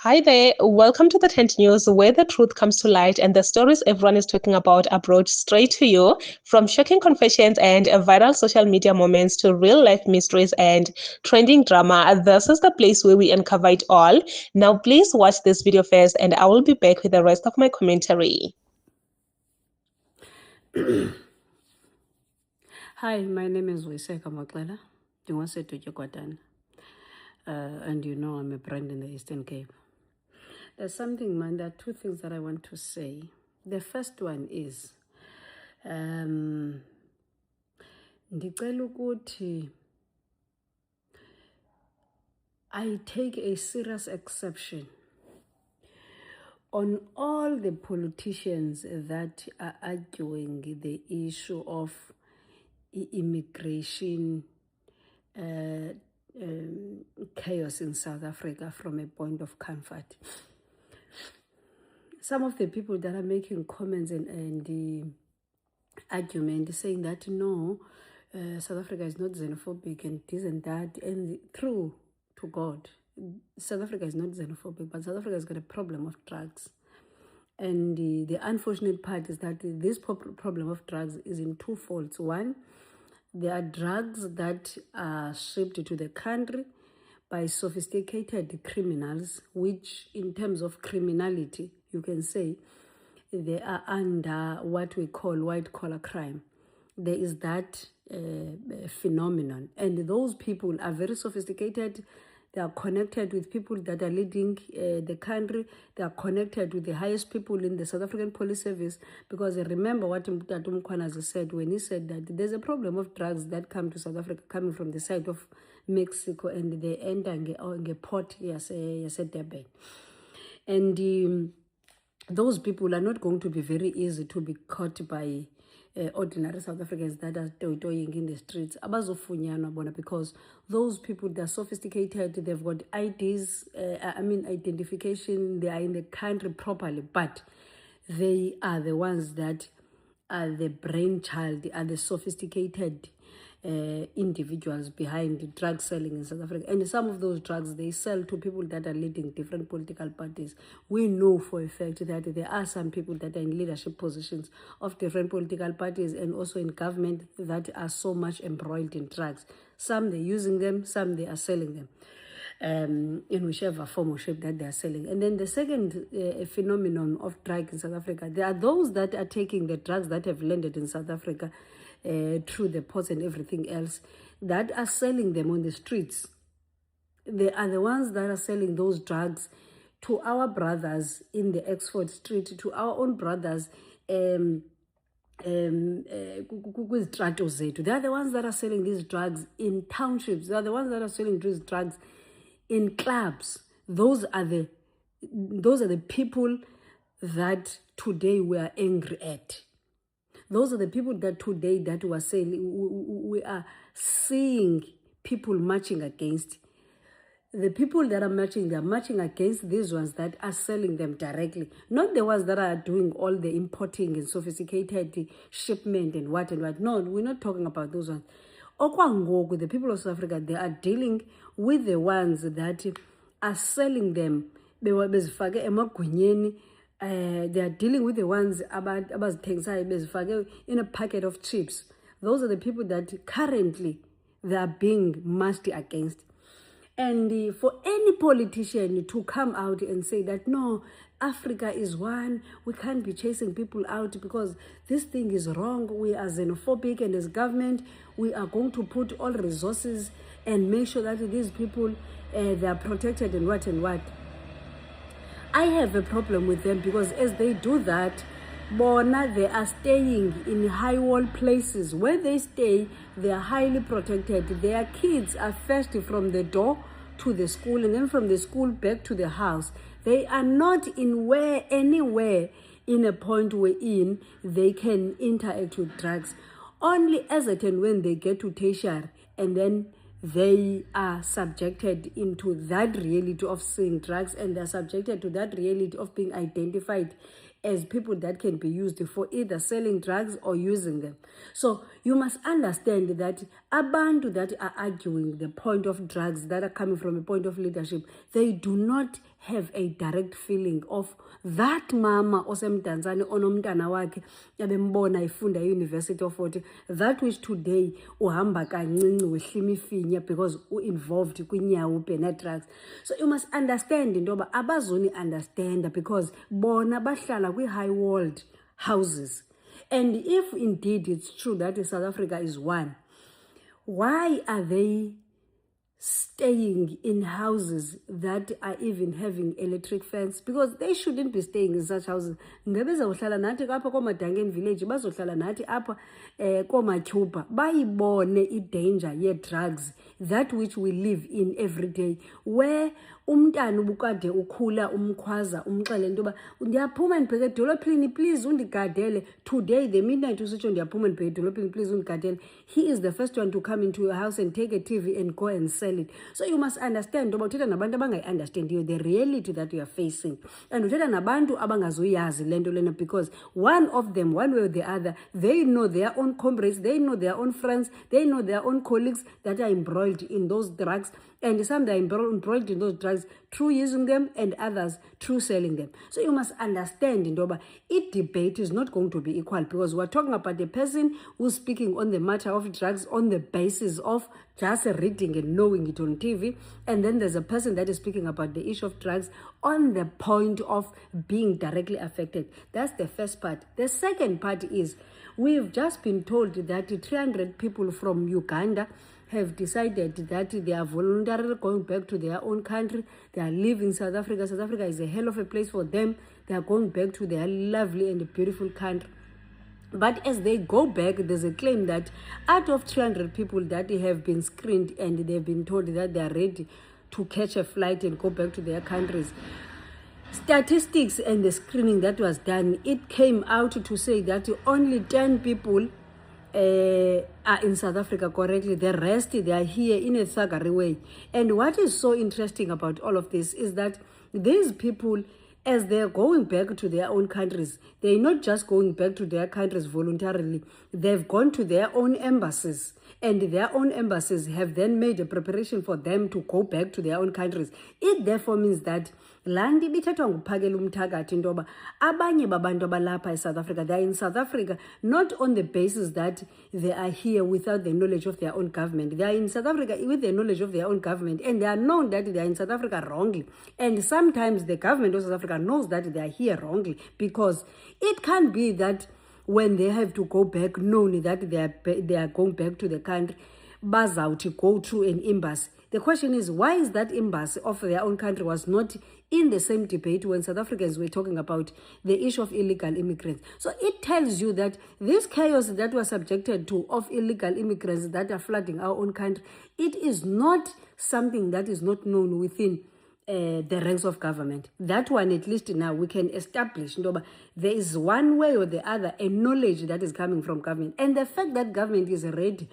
Hi there, welcome to the Tent News, where the truth comes to light and the stories everyone is talking about are brought straight to you. From shocking confessions and viral social media moments to real life mysteries and trending drama, this is the place where we uncover it all. Now, please watch this video first, and I will be back with the rest of my commentary. Hi, my name is Wiseka Maklela. And you know I'm a brand in the Eastern Cape. There's something, man, there are two things that I want to say. The first one is, ndicela ukuthi I take a serious exception on all the politicians that are arguing the issue of immigration chaos in South Africa from a point of comfort. Some of the people that are making comments and the argument saying that no, South Africa is not xenophobic and this and that, and true to God, South Africa is not xenophobic, but South Africa has got a problem of drugs. And the unfortunate part is that this problem of drugs is in two folds. One, there are drugs that are shipped to the country by sophisticated criminals, which in terms of criminality, you can say they are under what we call white-collar crime. There is that phenomenon. And those people are very sophisticated. They are connected with people that are leading the country. They are connected with the highest people in the South African Police Service. Because remember what Tatum Kwanaza said when he said that there's a problem of drugs that come to South Africa coming from the side of Mexico and they enter in a port, yes, Durban. And those people are not going to be very easy to be caught by ordinary South Africans that are toying in the streets. Because those people, they're sophisticated, they've got IDs, identification, they are in the country properly, but they are the ones that are the brainchild, are the sophisticated individuals behind drug selling in South Africa. And some of those drugs, they sell to people that are leading different political parties. We know for a fact that there are some people that are in leadership positions of different political parties and also in government that are so much embroiled in drugs. Some they're using them, some they are selling them. In whichever form or shape that they are selling. And then the second phenomenon of drug in South Africa, there are those that are taking the drugs that have landed in South Africa through the ports and everything else, that are selling them on the streets. They are the ones that are selling those drugs to our brothers in the Oxford Street, to our own brothers with strato zethu. They are the ones that are selling these drugs in townships. They are the ones that are selling these drugs in clubs. Those are the people that today we are angry at. Those are the people that today that we are saying we are seeing people marching against. The people that are marching, they are marching against these ones that are selling them directly, not the ones that are doing all the importing and sophisticated shipment and what and what. No, we're not talking about those ones. The people of South Africa, they are dealing with the ones that are selling them. They are dealing with the ones about in a packet of chips. Those are the people that currently they are being marched against. And for any politician to come out and say that, no, Africa is one, we can't be chasing people out because this thing is wrong, we are xenophobic, and as government, we are going to put all resources and make sure that these people, they are protected and what and what. I have a problem with them because as they do that, they are staying in high wall places. Where they stay, they are highly protected. Their kids are first from the door to the school and then from the school back to the house. They are not anywhere in a point wherein they can interact with drugs. Only as and when they get to tertiary, and then they are subjected into that reality of seeing drugs, and they're subjected to that reality of being identified as people that can be used for either selling drugs or using them. So you must understand that abantu that are arguing the point of drugs, that are coming from a point of leadership, they do not have a direct feeling of that mama osemdantsane onomntana wakhe abembona ifunda e-University of Fort, that which today uhamba kancinci wehlima ifinya because involved kwinyawo bena drugs. So you must understand into yoba abazuni understand because bona bahlala kwi-high walled houses. And if indeed it's true that South Africa is one, why are they staying in houses that are even having electric fence? Because they shouldn't be staying in such houses. Ngebeza uhlala nathi apha koMadangen village, bazohlala nathi apha koMatyupa, bayibone i-danger ye-drugs, that which we live in every day, where umntana ubukade ukhula umkhwaza umxele into yoba ndiyaphuma ndibheke edolophini please undigadele. Today the midnight usitsho ndiyaphuma ndibheke edolophini please undigadele, he is the first one to come into your house and take a TV and go and sell it. So you must understand about uthetha nabantu abangayi-understandiyo the reality that you are facing, and uthetha nabantu abangazuyazi le nto lena, because one of them, one way or the other, they know their own comrades, they know their own friends, they know their own colleagues that are embroiled in those drugs, and some that are embroiled in those drugs through using them and others through selling them. So you must understand, Ndoba, debate is not going to be equal, because we're talking about a person who's speaking on the matter of drugs on the basis of just reading and knowing it on TV, and then there's a person that is speaking about the issue of drugs on the point of being directly affected. That's the first part. The second part is, we've just been told that 300 people from Uganda have decided that they are voluntarily going back to their own country. They are leaving South Africa. South Africa is a hell of a place for them. They are going back to their lovely and beautiful country. But as they go back, there's a claim that out of 300 people that have been screened and they've been told that they are ready to catch a flight and go back to their countries, statistics and the screening that was done, it came out to say that only 10 people are in South Africa correctly. The rest, they are here in a thuggery way. And what is so interesting about all of this is that these people, as they're going back to their own countries, they're not just going back to their countries voluntarily. They've gone to their own embassies, and their own embassies have then made a preparation for them to go back to their own countries. It therefore means that landi bithethwa nguphakela umthakathi into yoba abanye babantu abalapha eSouth Africa, they are in South Africa not on the basis that they are here without the knowledge of their own government. They are in South Africa with the knowledge of their own government, and they are known that they are in South Africa wrongly. And sometimes the government of South Africa knows that they are here wrongly, because it can't be that when they have to go back, knowing that they are going back to the country, bazawuthi go through an embassy. The question is, why is that embassy of their own country was not in the same debate when South Africans were talking about the issue of illegal immigrants? So it tells you that this chaos that we're subjected to of illegal immigrants that are flooding our own country, it is not something that is not known within the ranks of government. That one, at least now, we can establish. There is one way or the other a knowledge that is coming from government. And the fact that government is ready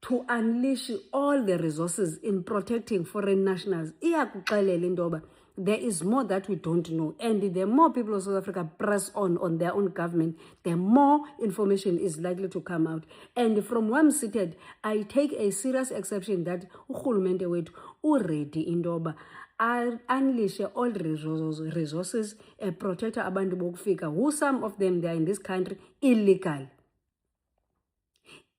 to unleash all the resources in protecting foreign nationals, there is more that we don't know. And the more people of South Africa press on their own government, the more information is likely to come out. And from where I'm seated, I take a serious exception that urhulumente wethu already indoba unleash all resources, protect abantu bokufika, who some of them, they are in this country illegal.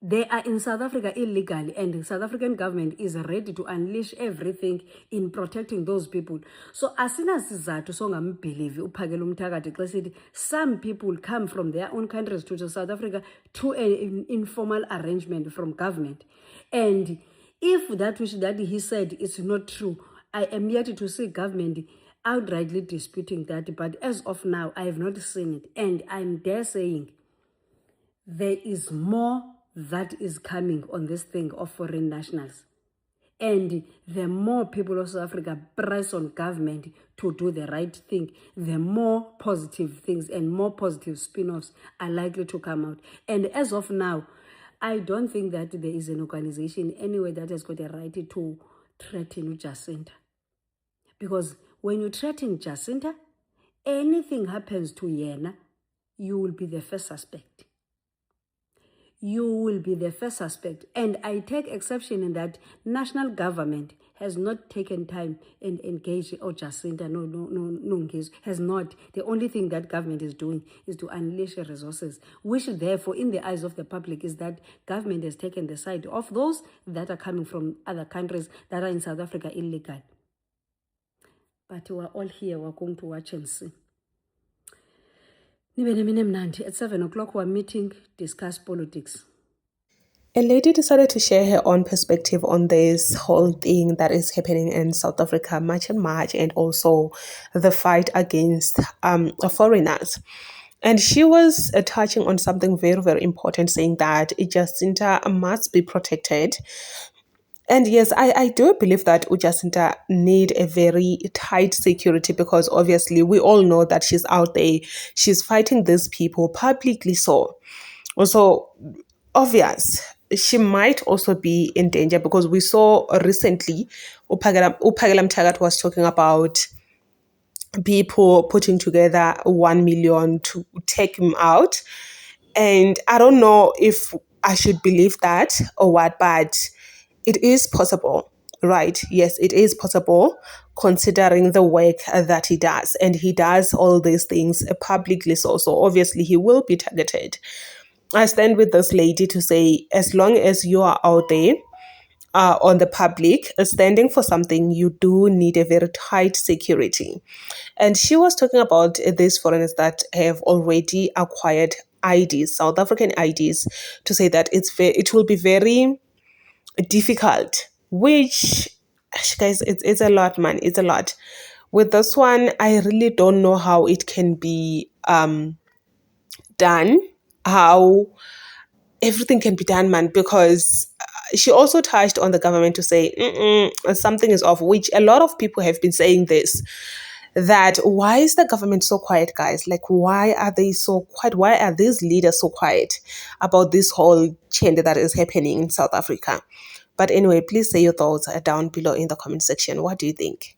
They are in South Africa illegally, and the South African government is ready to unleash everything in protecting those people. So asinasizathu songambelieve uphakela umthakathi xa sithi some people come from their own countries to South Africa to an informal arrangement from government. And if that which that he said is not true, I am yet to see government outrightly disputing that. But as of now, I have not seen it. And I'm dare saying there is more that is coming on this thing of foreign nationals. And the more people of South Africa press on government to do the right thing, the more positive things and more positive spin-offs are likely to come out. And as of now, I don't think that there is an organization anywhere that has got a right to threaten Jacinta. Because when you threaten Jacinta, anything happens to Yena, you will be the first suspect. you will be the first suspect. And I take exception in that national government has not taken time and engaged, or Jacinta, has not. The only thing that government is doing is to unleash resources, which therefore, in the eyes of the public, is that government has taken the side of those that are coming from other countries that are in South Africa illegal. But we're all here, we're going to watch and see. At 7 o'clock, we're meeting, discuss politics. A lady decided to share her own perspective on this whole thing that is happening in South Africa, March and March, and also the fight against foreigners. And she was touching on something very, very important, saying that Jacinta must be protected. And yes, I do believe that Jacinta need a very tight security, because obviously we all know that she's out there, she's fighting these people publicly. So also obvious she might also be in danger, because we saw recently Upagela Mtagat was talking about people putting together 1 million to take him out. And I don't know if I should believe that or what, but it is possible, right? Yes, it is possible, considering the work that he does. And he does all these things publicly. So obviously he will be targeted. I stand with this lady to say, as long as you are out there on the public, standing for something, you do need a very tight security. And she was talking about these foreigners that have already acquired IDs, South African IDs, to say that it will be very difficult, which, guys, it's a lot, man. It's a lot. With this one, I really don't know how it can be done, how everything can be done, man, because she also touched on the government to say something is off, which a lot of people have been saying this, that why is the government so quiet, guys? Like, why are they so quiet? Why are these leaders so quiet about this whole change that is happening in South Africa? But anyway, please say your thoughts down below in the comment section. What do you think?